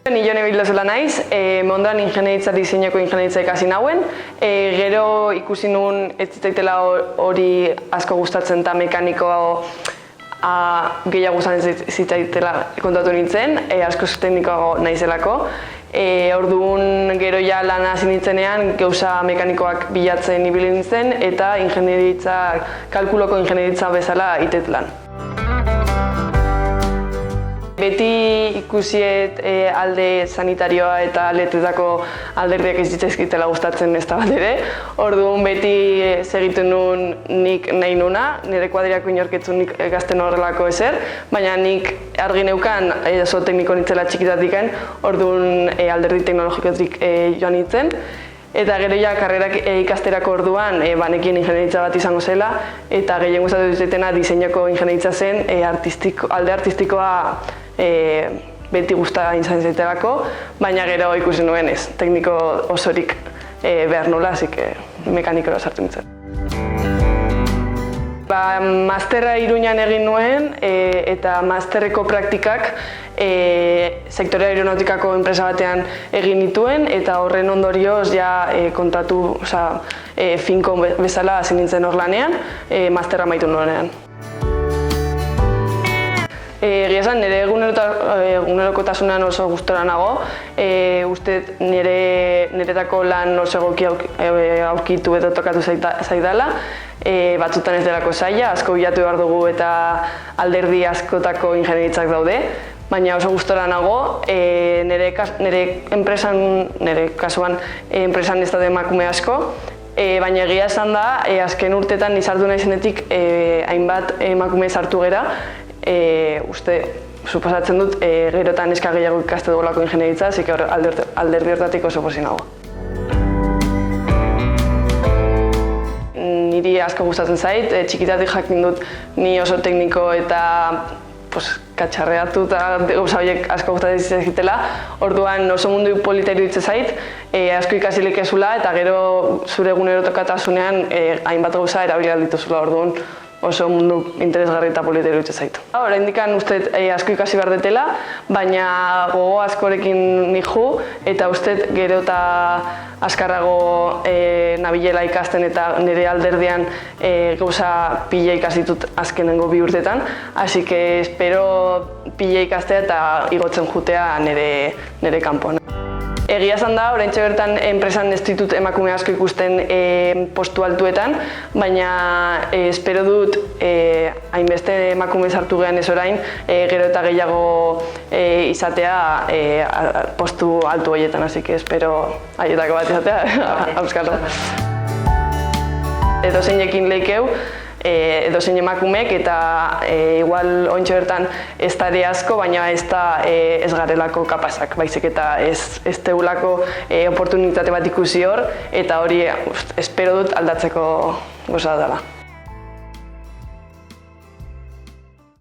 Ni Jone Bildozola naiz, Mondoan ingeniaritza diseinoko ingeniaritza ikasi nauen. Gero ikusi nuen ez zitzaitela hori asko gustatzen eta mekanikoa gehiago gustatzen zitzaitela kontatu nintzen, asko teknikoago naizelako. Orduan gero ja lan hasi nintzenean gauza mekanikoak bilatzen ibili nintzen eta kalkuloko ingeniaritza bezala itet lan. Beti ikusiet alde sanitarioa eta letretako alderdiak ez ditzaizkitela gustatzen ez da bat ere. Orduan beti segiten nuen nik nahi nuena, nire kuadriako inorketzun nik gazten horrelako ezer, baina nik argi neukan oso tekniko nintzela txikitatik, orduan alderdi teknologikotik joan nintzen. Eta gero ja karrerak ikasterako orduan banekin ingeniaritza bat izango zela eta gehien gustatu ditzaidana diseinoko ingeniaritza zen, alde artistikoa beti gusta izan zaitelako, baina gero ikusi nuen ez, tekniko osorik behar nola, así que mekanikora sartu nintzen. Masterra Iruñan egin nuen eta masterreko praktikak sektore aeronautikako enpresa batean egin nituen eta horren ondorioz ja kontatu finko bezala hasi nintzen hor lanean, masterra amaitu nuenean. Egia esan, nire egunerokotasunean oso gustora nago. Uste niretako lan oso egoki aurkitu eta tokatu zaidala. Batzutan ez delako zaila, asko bilatu behar dugu eta alderdi askotako ingeniaritzak daude. Baina oso gustora nago, nire kasuan enpresan ez daude emakume asko. Baina egia esan da, azken urtetan izartu naizenetik hainbat emakume sartu gera. Uste, suposatzen dut, gerotan neska gehiago ikaste dugulako ingeniaritza, zik alderdi hortatik oso pozik nago. Niri asko gustatzen zait, txikitatik jakin dut ni oso tekniko eta katxarreatu eta gauza horiek asko gustatzen zitela. Orduan oso mundu polita iruditzen zait, asko ikasilik ezula eta gero zure egunerokotasunean hainbat gauza erabili ahal dituzula orduan. Oso mundu interesgarri eta polita iruditzen zaitu. Oraindik uste asko ikasi behar detela, baina gogo askorekin nihu eta uste gero eta azkarrago nabilela ikasten eta nire alderdian gauza pila ikasitut azkenengo 2 urtetan. Así que espero pila ikastea eta igotzen jutea nire kanpoan. Egia esan da, oraintxe bertan enpresan ez ditut emakume asko ikusten postu altuetan, baina espero dut hainbeste emakume sartu gehan ez orain, gero eta gehiago izatea postu altu horietan, así que espero haietako bat izatea, auskalo. Edozeinekin leikeu, edozein emakumek eta igual oraintxe bertan ez da ere asko, baina ez da ez garelako kapazak, baizik eta ez tegulako oportunitate bat ikusi hor eta hori espero dut aldatzeko gauza dela.